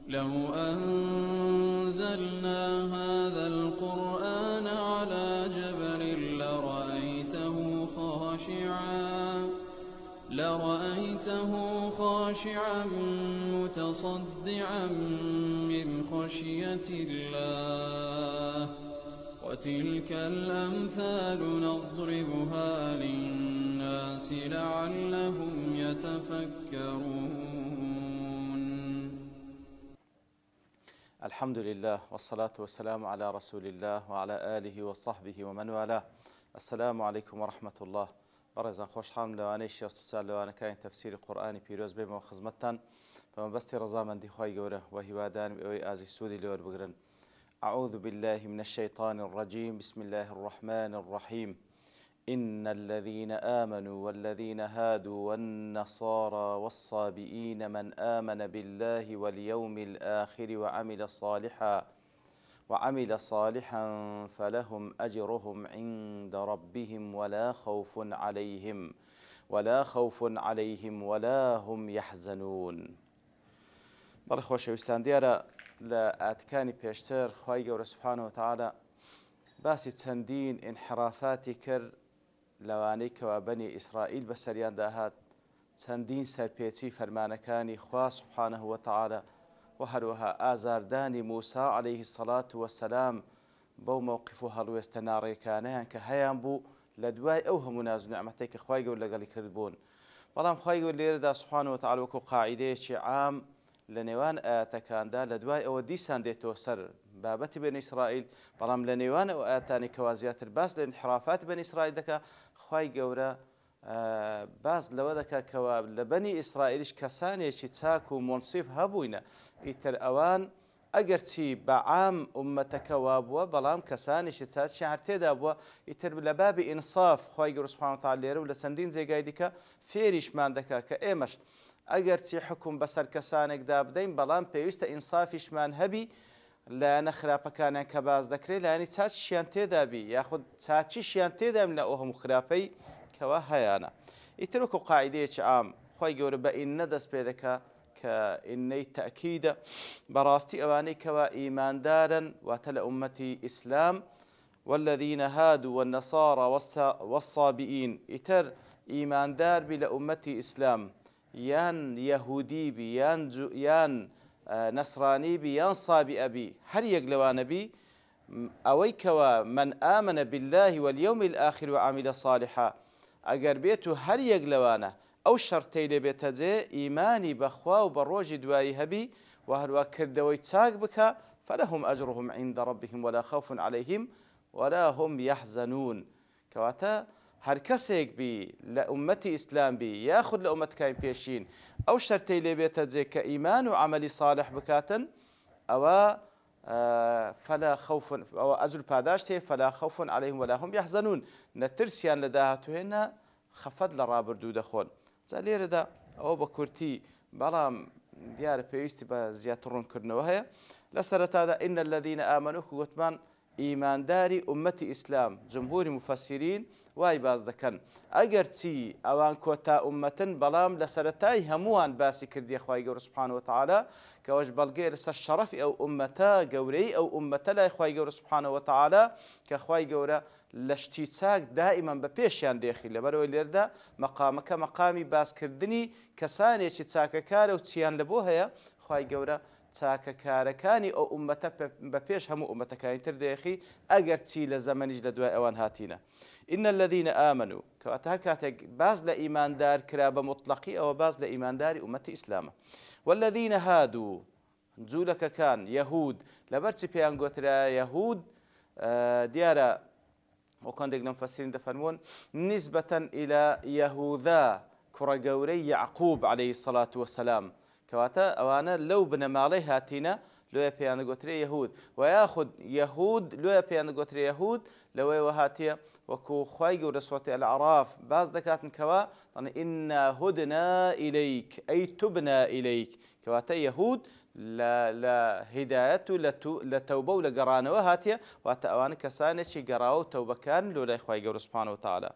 لو أنزلنا هذا القرآن على جبل لرأيته خاشعا متصدعا من خشية الله وتلك الأمثال نضربها للناس لعلهم يتفكرون. الحمد لله والصلاة والسلام على رسول الله وعلى آله وصحبه ومن والاه. السلام عليكم ورحمة الله. بەڕێزان خۆشحاڵم لەوانەی 64 لەوانەکانی تەفسیری قورئانی پیرۆز بێمەوە خزمەتتان بەمەبەستی ڕەزامەندی خوای گەورە و هیوادارم ئەوەی ئازی سوودی لێوە بگرن. أعوذ بالله من الشيطان الرجيم بسم الله الرحمن الرحيم إن الذين آمنوا والذين هادوا والنصارى والصابئين من آمن بالله واليوم الآخر وعمل صالحا فلهم أجرهم عند ربهم ولا خوف عليهم ولا هم يحزنون. بەڵێ خۆشەویستان، دیارە لە ئاتکانی پێشتر خوای گەورە سوبحانەهو وتەعالە باسی چەندین ئینحرافاتی کرد لەوانەی کەوا بەنی ئیسرائیل بەسەریان داهات، چەندین سەرپێچی فەرمانەکانی خوا سوبحانەهو وتەعالە و هەروەها ئازاردانی موسا عەلەیهی السەڵات وەسەلام بەو مەوقف و هەڵوێستە ناڕێکانەیان کە هەیان بوو لە دوای ئەو هەموو ناز و نعمەتەی کە خوای گەورە لەگەڵی کردبوون. بەڵام خوای گەورە لێرەدا سوبحانەهو وتەعالە وەکو قاعیدەیەکی عام لە نێوان ئاەتەکاندا لە دوای ئەوە دیسان دێتەوە سەر بابەتی بەنی ئیسرائیل، بەڵام لە نێوان ئەو ئاەتانی کەوا زیاتر باس لە انحرافاتی بەنی ئیسرائیل دەکات، خوای گەورە باز لەوە دەکات کەوا لە بەنی ئیسرائیلیش کەسانێکی چاک و مۆنسیف هەبووینە، ئیتر ئەوان ئەگەر چی بەعام ئومەتەکەوا بووە بەڵام کەسانێکی چاکیان هەر تێدا بووە، ئیتر لە بابی ئینساف خوای گەورە سوبحانەهو وتەعالە لێرە و لە چەندین جێگای دیکە فێریشمان دەکات کە ئێمەش ئەگەر چی حکم بەسەر کەسانێکدا بدەین بەڵام پێویستە ئینسافیشمان هەبی لایەنە خراپەکانیان کە باز دەکرێت لایەنی چاچیشیان تێدابی یاخود چاچیشیان تێدام لە ئەو هەموو خراپەی کەوا هەیەە. ئیتر وەکو قاعیدەیەکی عام خوای گەورە بە ئینە دەست پێ دەکات کە ئینەی تەئکیدە بەڕاستی ئەوانەی کەوا ئیماندارن واتە لە ئومەتی ئیسلام، والذین هادوا والنصارى والصابئین، ئیتر ئیماندار بی لە ئومەتی ئیسلام، یان یەهودی بی یان نەسرانی بی یان سابئە بی، هەر یەک لەوانە بی، ئەوەی کەوا من ئامنە بالله واليوم الآخر وعمل صالحا، ئەگەر بێت و هەر یەک لەوانە ئەو شەرتەی لێ بێتە جێ ئیمانی بەخوا و بە ڕۆژی دوایی هەبی و هەروە کردەوەی چاک بکە، فلهم أجرهم عند ربهم ولا خوف عليهم ولا هم يحزنون. کەواتە هەر کەسێک بی لە ئومەتی ئیسلام بی یاخود لە ئومەتەکانی پێشین ئەو شەرتەی لێ بێتە جێ کە ئیمان و عەمەلی صالح بکاتن، ئەوە فلا خوف ئەوە ئەجر پاداشت هەیە، فلا خوف عليهم ولا هم يحزنون، نەترسیان لە داهاتووهێنە خەفەت لە ڕابردوو دەخۆن. جا لێرەدا ئەوە بە کورتی بەڵام دیارە پێویستی بە زیاتر ڕوونکردنەوە هەیە. لە سەرەتادا ئین الذین ئامنوا گوتمان ئیمانداری ئومەتی ئیسلام، جمهوری مفەسیرین وای باز دەکەن ئەگەر چی ئەوان کۆتا ئومەتن بەڵام لە سەرەتای هەمووان باسی کردیە خوای گەورە سوبحانەهو وتەعالە کەوەش بەڵگەی لەسەر شەڕەفی ئەو ئومەتە، گەورەی ئەو ئومەتە لای خوای گەورە سوبحانەهو وتەعالە کە خوای گەورە لە شتی چاک دائیمەن بە پێشیان دێخی. لەبەرەوەی لێرەدا مەقامەکە مەقامی باسکردنی کەسانێکی چاکەکارە و چیان لەبۆ هەیە، خوای گەورە چاکەکارەکانی ئەو ئومەتە بە پێش هەموو ئومەتەکانی تر دێخی ئەگەر چی لە زەمەنیش لە دوای ئەوان هاتینە. إن الذين آمنوا کەواتە هەر کاتێک باز لە ئیماندار کرا بە مطلقی ئەوە باز لە ئیمانداری ئومەتی ئیسلامە. والذین هادوا جوولەکەکان یەهود، لەبەرچی پێیان گوترا یەهود دیارە وەکەندێک لە مفەسرین دەفەرموون نسبەتەن إلى یەهوذا کوڕە گەورەی یعقوب عەلەیهی السەڵات وەسەلام، کەواتە ئەوانە لەو بنەماڵەی هاتینە لۆیە پێیان دەگوترێ یەهود، و یاخود یەهود لۆیە پێیان دەگوترێ یەهود لەوەیەوە هاتیە وەکو خوای گەورە سوورەتی الأعراف باز دەکاتن کەوا ئینا هودنا ئیلەیک ئەی تبنا ئیلەیک، کەواتە یەهود لە هیدایەت و لە تەوبە و لە گەڕانەوە هاتیە، واتە ئەوانە کەسانێکی گەڕاوە و تەوبەکارن لۆ لای خوای گەورە سوبحانەهو وتەعالە.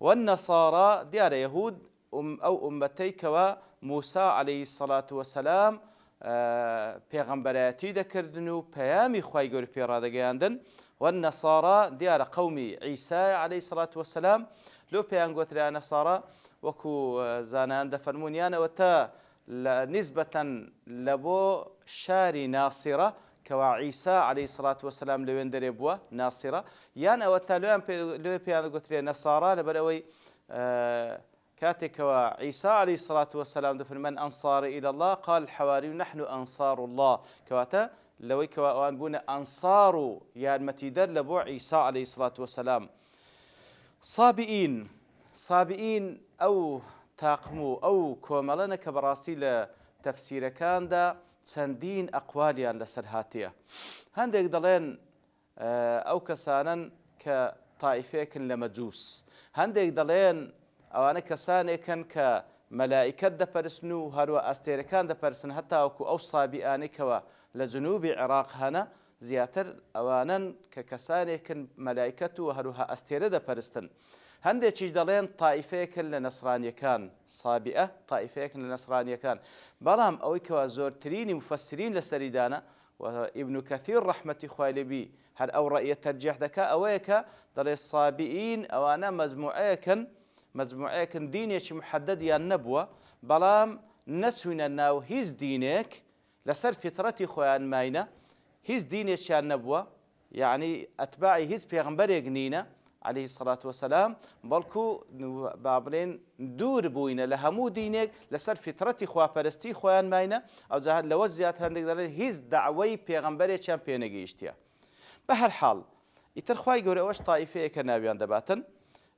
والنەسارا دیارە یەهود ئەو ئومەتەی کەوا موسا عەلەیهی السەڵات وەسەلام پێغەمبەرەتی دەکردن و پەیامی خوای گەورە پێڕادەگەیاندن والنەسارا دیارە قەومی عیسای عەلەیهی سەڵات وەسەلام لەو پێیان گوترا نەسارا وەکو زانایان دەفەرمونیانەوە تا نسبەتەن لە بۆ شاری ناسیرە کەوا عیسا عەلەیهی سەڵات وەسەلام لەوێن دەرێ بووە ناسیرە یان ئەوە تا لەوێ پێیان گوترێ نەسارا لەبەر ئەوەی کاتێکەوە عیسا عەلەیهی سەڵات وەسەلام دەفەرمێن ئەنصاری إلى الله قال الحەواری نحن ئەنصار الله کەواتە لەوەی کەوا ئەوان بوونە ئەنصار و یارمەتیدەر لە بۆ عیسا عەلەیهی سەڵات وەسەلام سابئین ئەو تاقم و ئەو کۆمەڵەنە کە بەڕاستی لە تەفسیرەکاندا چەندین ئەقوالیان لەسەر هاتیە هەندێک دەڵێن ئەو کەسانن کە تائیفێکن لە مەجووس هەندێک دەڵێن ئەوانە کەسانێکن کە مەلائیکەت دەپەرستن و هەروە ئەستێرەکان دەپەرسن هەتاوەکو ئەو سابئانێکەوە لە جنوبی عێراق هەنە زیاتر ئەوانن کە کەسانێکن مەلائیکەت و هەروها ئەستێرە دەپەرستن هەندێکیش دەڵێن تائیفەیەکن لە نەسرانیەکان سابئە تائیفەیەکن لە نەسرانیەکان بەڵام ئەوەی کەوا زۆرترینی مفەسرین لەسەریدانە وئیبن کەثیر ڕەحمەتی خوای لێبی هەر ئەو ڕەئیە تەرجیح دەکا ئەوەیە کە دەڵێ سابئین ئەوانە مەجموعەیەکن دینێکی محەدەدیان نەبووە بەڵام نەچوونە ناو هیچ دینێک لەسەر فیترەتی خۆیان ماینە هیچ دینێکیان نەبووە یعنی ئەتباعی هیچ پێغەمبەرێک نینە عەلەیهی سەڵات وەسەلام بەڵکو با بڵێن دوور بووینە لە هەموو دینێک لەسەر فیترەتی خواپەرستی خۆیان ماینە ئەو جا لەوە زیاتر هەندێک دەڵێن هیچ دەعوەی پێغەمبەرێکیان پێ نەگەیشتیە بە هەر حاڵ ئیتر خوای گەورە ئەوەش تائیفەیەکە ناویان دەباتن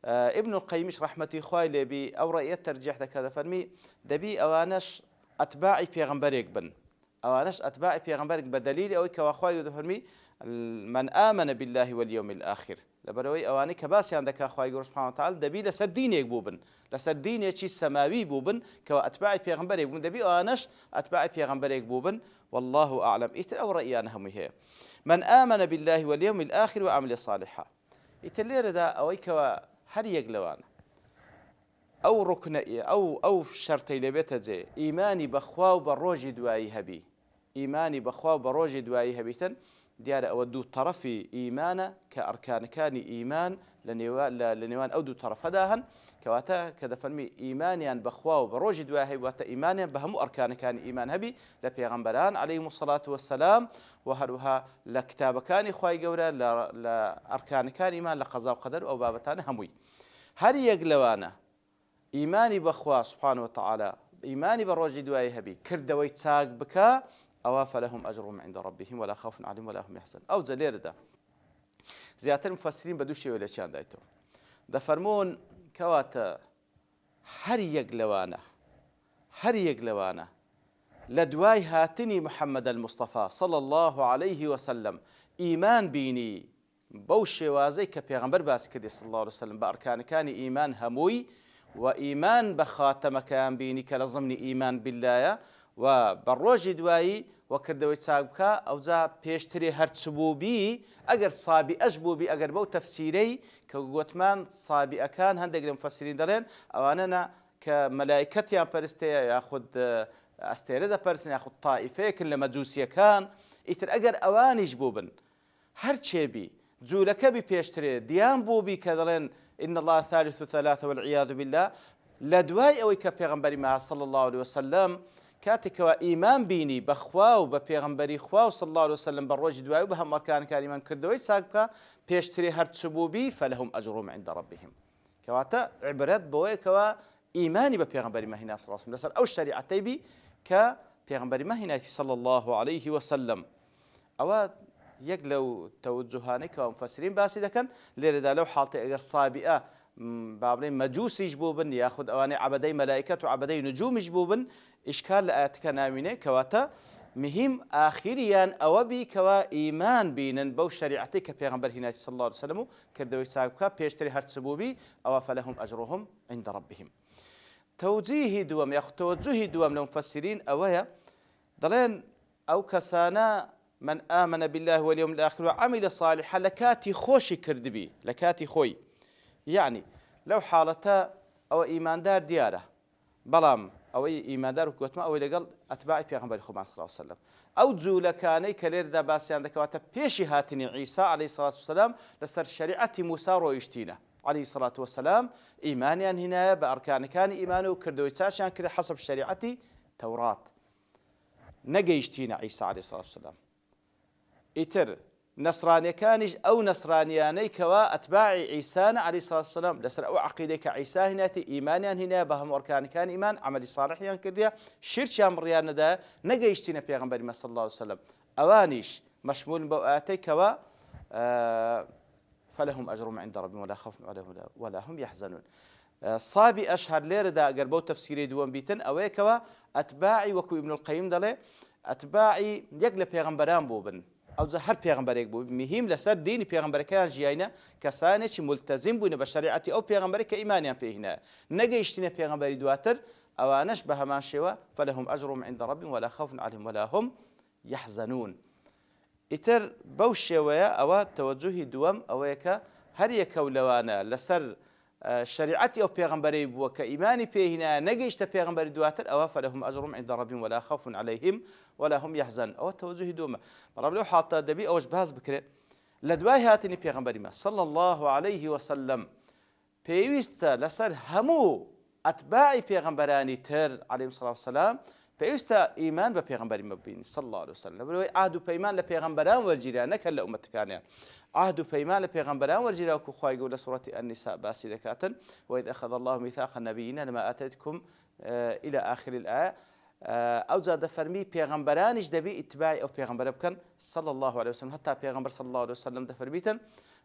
ابن القەیمیش ڕەحمەتی خوای لێبی ئەو ڕەئیە تەرجیح دەکات دەفەرمی دەبی ئەوانەش ئەتباعی پێغەمبەرێک بن ئەوانەش ئەتباعی پێغەمبەرێک بە دەلیلی ئەوەی کەوا خوای دەفەرمی من آمن بالله واليوم الآخر لەبەرەوەی ئەوانەی کە باسییان دەکا خوای گەورە سوبحانەهو وتەعالا دەبی لەسەر دینێک بوو بن لەسەر دینێکی سەماوی بوو بن کەوا ئەتباعی پێغەمبەرێک بوون دەبی ئەوانەش ئەتباعی پێغەمبەرێک بوو بن والله أعلم ئیتر ئەو ڕەئیان هەمووی هەیە من آمن بالله واليوم الآخر وعمل صالحا ئیتر لێرەدا ئەوەی کەوا هەر یەک لەوانە ئەو ڕوکنە ئەو شەرتەی لەبێتە جێ ئیمانی بەخوا و بە ڕۆژی دوایی هەبی ئیمانی بەخوا و بە ڕۆژی دوایی هەبیتن دیارە ئەوە دوو تەرەفی ئیمانە کە ئەرکانەکانی ئیمان لە نێوان ئەو دوو تەرەفەدا هەن کەواتە کە دەفەرمی ئیمانیان بەخوا و بە ڕۆژی دوای هەبی واتە ئیمانیان بە هەموو ئەرکانەکانی ئیمان هەبی لە پێغەمبەران عەلەیهیمو الصەڵات وەسسەلام و هەروها لە کتابەکانی خوای گەورە لە ئەرکانەکانی ئیمان لە قەزا و قەدەر و ئەو بابەتانە هەمووی هەر یەک لەوانە ئیمانی بەخوا سوبحانەهو وتەعالا ئیمانی بە ڕۆژی دوای هەبی کردەوەی چاک بکە ئەوە فلهم أجرهم عند ربهم ولا خوف عليهم ولا هم يحزنون ئەو جە لێرەدا زیاتر مفەسرین بە دوو شێوە لەچیان دایتەوە دەفەرمۆن کەواتە هەر یەک لەوانە لە دوای هاتنی محەممەد المستەفا صلى الله عليه وسلم ئیمان بینی بەو شێوازەی کە پێغەمبەر باسی کردی صلى الله عليه وسلم بە ئەرکانەکانی ئیمان هەمووی و ئیمان بە خاتەمەکەیان بینی کە لە ضمنی ئیمان باللایە و بە ڕۆژی دوایی وەکردەوەی چاک بکە ئەوجا پێشترێ هەرچ بووبی ئەگەر سابئەش بووبی ئەگەر بەو تەفسیرەی کە گوتمان سابئەکان هەندێک لە مفەسرین دەڵێن ئەوانە کە مەلایکەتیان پەرستەیە یاخود ئەستێرە دەپەرسن یاخود تائیفەیەکن لە مەجووسیەکان ئیتر ئەگەر ئەوانیش بوو بن هەر چێبی جوولەکەبی پێشترێ دیان بووبی کە دەڵێن إن الله ثالث ثلاثة والعياذ بالله لە دوای ئەوەی کە پێغەمبەری ما صلى الله عليه وسلم کاتێکەوە ئیمان بینی بەخوا و بە پێغەمبەری خوا و صلی الله علیه وسلم بە ڕۆژی دوای و بە هەموو ئەرکانەکانی ئیمان کردەوەی چاک بکە پێشترێ هەرچ بووبی فلهم أجرهم عند ربهم کەواتە عیبرەت بەوەیەکەوە ئیمانی بە پێغەمبەری ماهینا صلی الله علیه وسلم لەسەر ئەو شەریعەتەی بی کە پێغەمبەری ماهیناتی صلی الله عليه وسلم ئەوە یەک لەو تەوجوهانەی کە مفەسرین باسی دەکەن لێرەدا لەو حاڵتە ئەگەر سابئە با بڵێن مەجووسیش بوو بن یاخود ئەوانەی عەبەدەی مەلایکەت و عەبەدەی نجومیش بوو بن ئیشکال لە ئاەتەکە ناوینێ کەواتە مهم ئاخریان ئەوە بی کەوا ئیمان بینن بەو شەریعەتەی کە پێغەمبەر هیناتی صلی الله عليه وسلم و کردەوەی چاک بکە پێشتری هەرچ بووبی ئەوە فلهم أجرهم عند ربهم تەوجیهی دووەم یاخود تەوەجوهی دووەم لە مفەسرین ئەوەیە دەڵێن ئەو کەسانە من آمن بالله واليوم الآخر وعمل صالحا لكاتي خوشي كردبي لكاتي خوي يعني لو حالتا أو إيمان دار دياره بلام ئەوەی ئیماندار و گوتمە ئەوەی لەگەڵ ئەتباعی پێغەمبەری خۆمان صلی الله علیه وسلم ئەو جوولەکانەی کە لێرەدا باسییان دەکەواتە پێشی هاتنی عیسا عەلەیهی سەڵات وسەلام لەسەر شەریعەتی موسا ڕۆیشتینە عەلەیهی سەڵات وسەلام ئیمانیان هینایە بە ئەرکانەکانی ئیمان و کردەوەی چاشیان کرد حەسەب شەریعەتی تەورات نەگەیشتینە عیسا عەلەیهی سەڵات وسەلام. ئیتر نەسرانیەکانیش ئەو نەسرانیانەی کەوا ئەتباعی عیسانە عەلەیهی سەڵات وسەلام لەسەر ئەو عەقیدەی کە عیسا هێناتی ئیمانیان هینایە بە هەموو ئەرکانەکانی ئیمان عەمەلی ساڵحیان کردیە شیرکیان بڕیان نەدایە نەگەیشتینە پێغەمبەری مە صلی الله علیه وسلم ئەوانیش مەشمول بەو ئاەتەی کەوا فلهم أجرهم عند ربهم ولا خوف عليهم ولا هم يحزنون. صابي أشهر ليردا أجر بو تفسيري دوام بيتن أويكوا أتباعي وكو ابن القيم دله أتباعي يقل پیغمبران بوبن أو زهر پیغمبريك بو مهم لسر ديني پیغمبر كان جيانا كسانه چ ملتزم بونه بشريعتي أو پیغمبر كإيمانيان فيهنا نجيشتنا پیغمبري دواتر أوانش بهمان شوا فلهم أجرهم عند ربهم ولا خوف عليهم ولا هم يحزنون. ئیتر بەو شێوەیە ئەوە تەوەجوهی دووەم ئەوەیە کە هەر یەکە لەوانە لەسەر شریعەتی ئەو پێغەمبەرەی بووە کە ئیمانی پێهینایە نەگەیشتە پێغەمبەری دواتر ئەوە فلهم أجرهم عند ربهم ولا خوف عليهم ولا هم يحزنون. ئەوە تەوەجوهی دووەمە. بەڵام لەو حاڵەتە دەبی ئەوەش باس بکرێت لە دوای هاتنی پێغەمبەریمە صلی الله عليه وسلم پێویستە لەسەر هەموو ئەتباعی پێغەمبەرانی تر عەلەیهیمۇ الصلاة والسلام پێویستە ئیمان بە پێغەمبەری مەبینی صلی الله عليه وسلم لەبەرەوەی عهد و پەیمان لە پێغەمبەران وەرگیرا نەکە لە ئومەتەکانیان عهد و پەیمان لە پێغەمبەران وەرگیرا وەکو خوای گەورە لە سوورەتی النساء باسی دەکاتن وإذ أخذ الله ميثاق النبيين لما آتيتكم إلى آخر الآية ئەوجا دەفەرمی پێغەمبەرانیش دەبی ئیتباعی ئەو پێغەمبەرە بکەن صلی الله عليه وسلم هەتا پێغەمبەر صلی الله عليه وسلم دەفەرمیتن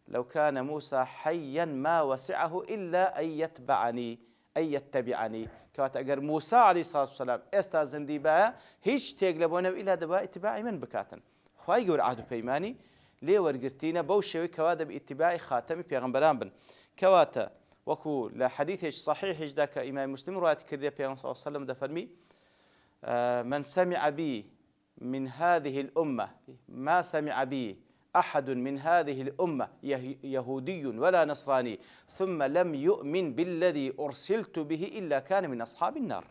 لو كان موسى حيا ما وسعه إلا أن يتبعني أن يتبعني كوات أجر موسى عليه الصلاة والسلام استازندي بها هيج تيجلبونه إلا دبا اتباعي من بكاتن خواي يقول عهد بيماني ليه ورقرتينا بوشوي كوادا باتباع خاتمي بيغمبران بن كواتا وكو لحديث صحيح ذاك إمام مسلم رواية كردية بيغمبر صلى الله عليه وسلم دفرمي من سمع بي من هذه الأمة ما سمع بي أحد من هذه الأمة يهودي ولا نصراني ثم لم يؤمن بالذي أرسلت به إلا كان من أصحاب النار.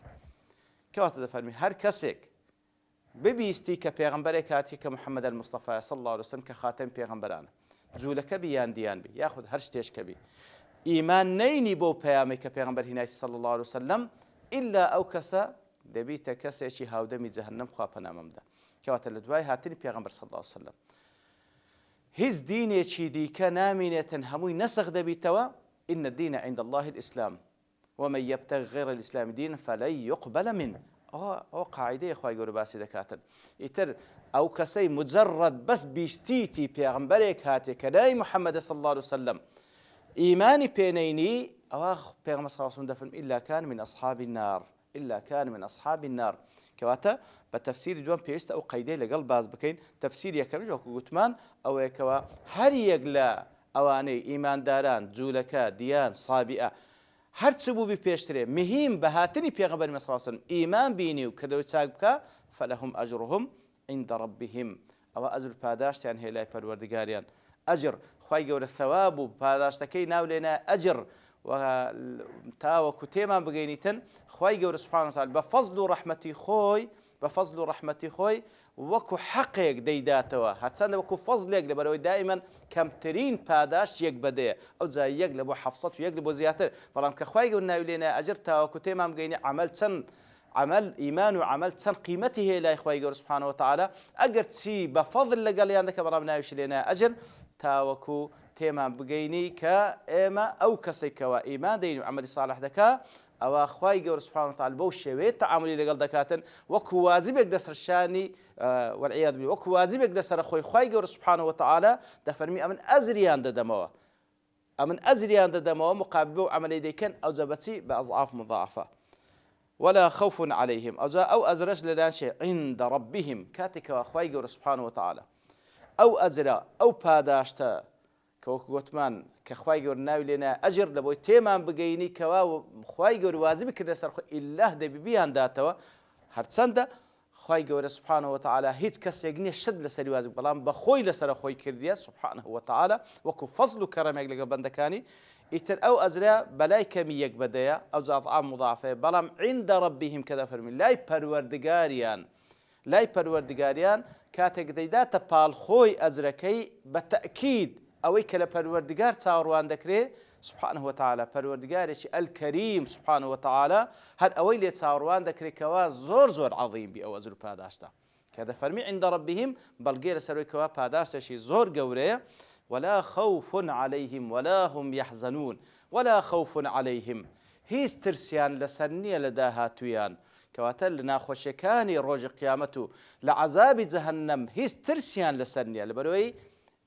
كوات دفرمي هر كسك ببيستي كبيغمبرك هاتي كمحمد المصطفى صلى الله عليه وسلم كخاتم بيغمبران زولك بيان ديان بي ياخذ هرش تيش كبي إيمان نيني بو بيامي كبيغمبر هنا صلى الله عليه وسلم إلا أو كسا دبيت كسا شي هاودمي جهنم خوابنا ممدا. كوات الدواي هاتني بيغمبر صلى الله عليه وسلم هز دينێکی دیکە نامێنێتن هەمووی نەسەخ دەبیتەوە إن الدين عند الله الإسلام ومن يبتغ غير الإسلام دينا فلن يقبل منه. أو قاعدة إخوة يقولوا باسي دكاتن يتر أو كسي مجرد بس بيشتيتي بيغمبرك هاتي كناي محمد صلى الله عليه وسلم إيماني بينيني أو بيغمبر صلى الله عليه وسلم إلا كان من أصحاب النار إلا كان من أصحاب النار. كواتا بتفسير دوام بيست أو قيدة لقل باز بكين تفسير يكمل وكو قتمان أو يكوا هر يقلا أواني إيمان داران جولكا ديان صابئة هر تسبوبي بيشتري مهم بهاتني بيغمبر صلى الله عليه وسلم إيمان بيني وكذا وتساقبك فلهم أجرهم عند ربهم أو أجر باداشت يعني هلاي فالوردقاريان أجر خواهي قول الثواب باداشتكي ناولينا أجر وتاوى كتيما بقينيتن خواهي قول سبحانه وتعالى بفضل رحمتي خوي بفضل رحمتي خوي وكو حقيق ديداتوا هاتساند وكو فضلك لبروي دائما كمترين باداش يك بديه او زي يقلبو حفصت ويقلبو زياتر فلان كخواي قلنا لنا اجرتها وكتيما مقيني عمل ايمان وعمل سن قيمته لا اخوي قول سبحانه وتعالى اجرت سي بفضل لقال عندك برامنا وش لنا اجر تاوكو تيما بقيني كاما او كسيكوا ايمان دين وعمل صالح دكا او اخوي قول سبحانه وتعالى بو شوي تعاملي لقال دكاتن وكو واجبك دسر الشاني والعياذ بالله وكو واجبك دسر اخوي قول سبحانه وتعالى دفرمي امن ازريان ددموا امن ازريان ددموا مقابل عملي ديكن او زبتي باضعاف مضاعفه ولا خوف عليهم او ازرج لنا شيء عند ربهم كاتك واخوي قول سبحانه وتعالى او ازرا او باداشتا كوكو قوتمان كخواي قور ناوي لنا أجر لبوي تيمان بقيني كوا خواي قور واجب كده سر الله ده بيان داتوا هرتسنده خی گەورە سبحانه وتعالى هیچ کەسێک نییە شت لەسەری واز بەڵام بەخۆی لەسەر خۆی کردیە سبحانه وتعالى وەکو فەزل و کەرەمێک لەگە بەندەکانی ئیتر ئەو ئەزرا بەلای کەمی یەک بەدەیە ئەو زاتعام مضافەیە بەڵام عند ربهم کە دەفەرمی لای پەروەردگاریان کاتێک دەیداتە پاڵخۆی ئەزرەکەی بە تەئکید ئەوەی کە لە پەروەردگار چاوەڕوان دەکرێت سبحانه وتعالى پەروەردگارێکی ئەلکەریم سبحانه وتعالى هەر ئەوەی لێ چاوەڕوان دەکرێتکەوە زۆر عەظیم بی ئەو ئەزر و پاداشتە کە دەفەرمی عند ربهم بەڵگێ لەسەرەوەیکەوە پاداشتێکی زۆر گەورەیە ولا خوف عليهم ولا هم يحزنون ولا خوف عليهم هیچ ترسیان لەسەر نییە لە داهاتویان کەواتە لە ناخۆشیەکانی ڕۆژی قیامەت و لە عەزابی جەهەنەم هیچ ترسیان لەسەر نییە لەبەرەوەی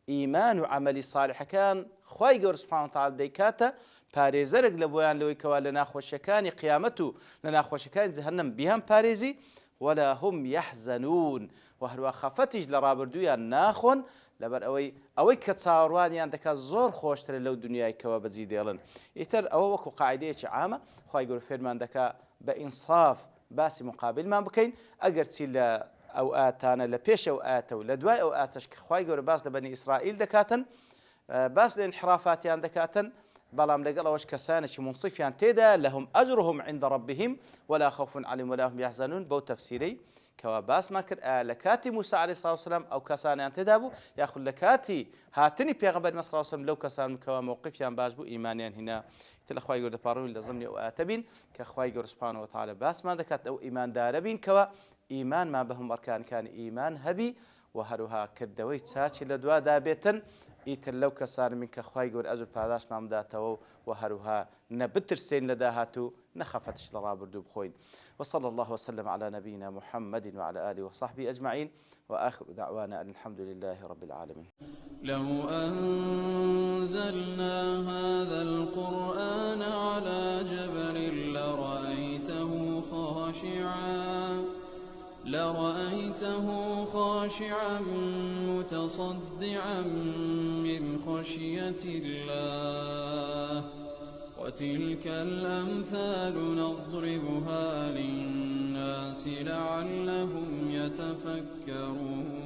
ئیمان و عەمەلی صالحەکان خوای گەورە سبحانه وتعالى دەیکاتە پارێزەرێک لە بۆیان لەوەی کەوا لە ناخۆشیەکانی قیامەت و لە ناخۆشیەکانی جەهەنەم بیان پارێزی ولا هم يحزنون وهروە خەفەتیش لە ڕابردوویان ناخۆن لەبەر ئەوەی کە چاوەڕوانیان دەکات زۆر خۆشترە لەو دنیای کەوە بەجی دێڵن ئیتر ئەوە وەکو قاعدەیەکی عامە خوای گەورە فێرمان دەکات بە ئینصاف باسی مقابلمان بکەین ئەگەر چی لە ئەو ئاتانە لە پێش ئەو ئاتە و لە دوای ئەو ئاتەش کە خوای گەورە باس لە بەنی ئیسرائیل دەکاتن باس لە انحرافاتیان دەکاتن بەڵام لەگەڵ ئەوەش کەسانێکی منصفیان تێدا لەهم ئەجرهم عند ربهم ولا خوف عليهم ولا هم يحزنون بەو تەفسیرەی کەوا باسمان کرد لە کاتی موسى عليه الصلاة والسلام ئەو کەسانیان تێدا بوو یاخود لە کاتی هاتنی پێغەمبەر صلی الله عليه وسلم لەو کەسان کەوا موقفیان باش بوو ئیمانیان هینا تل خوای گەورە دەپاڕۆین لە زەمنی ئەو ئاتە بین کە خوای گەورە سبحانه وتعالى باسمان دەکات ئەو ئیماندارە بین کەوا ئیمانمان بە هەموو ئەرکانەکانی ئیمان هەبی و هەروها کردەوەی چاچی لە دوادا بێتن ئیتر لەو کەسان من کە خوای گەورە ئەجر پاداشمان بداتەوە و هەروها نەبترسێن لە داهاتوو نەخەفەتش لە ڕابردوو بخۆین وصلى الله وسلم على نبينا محمد وعلى آله وصحبه أجمعين وآخر دعوانا أن الحمد لله رب العالمين لو أنزلنا هذا القرآن على جبل لرأيته خاشعا متصدعا من خشية الله وتلك الأمثال نضربها للناس لعلهم يتفكرون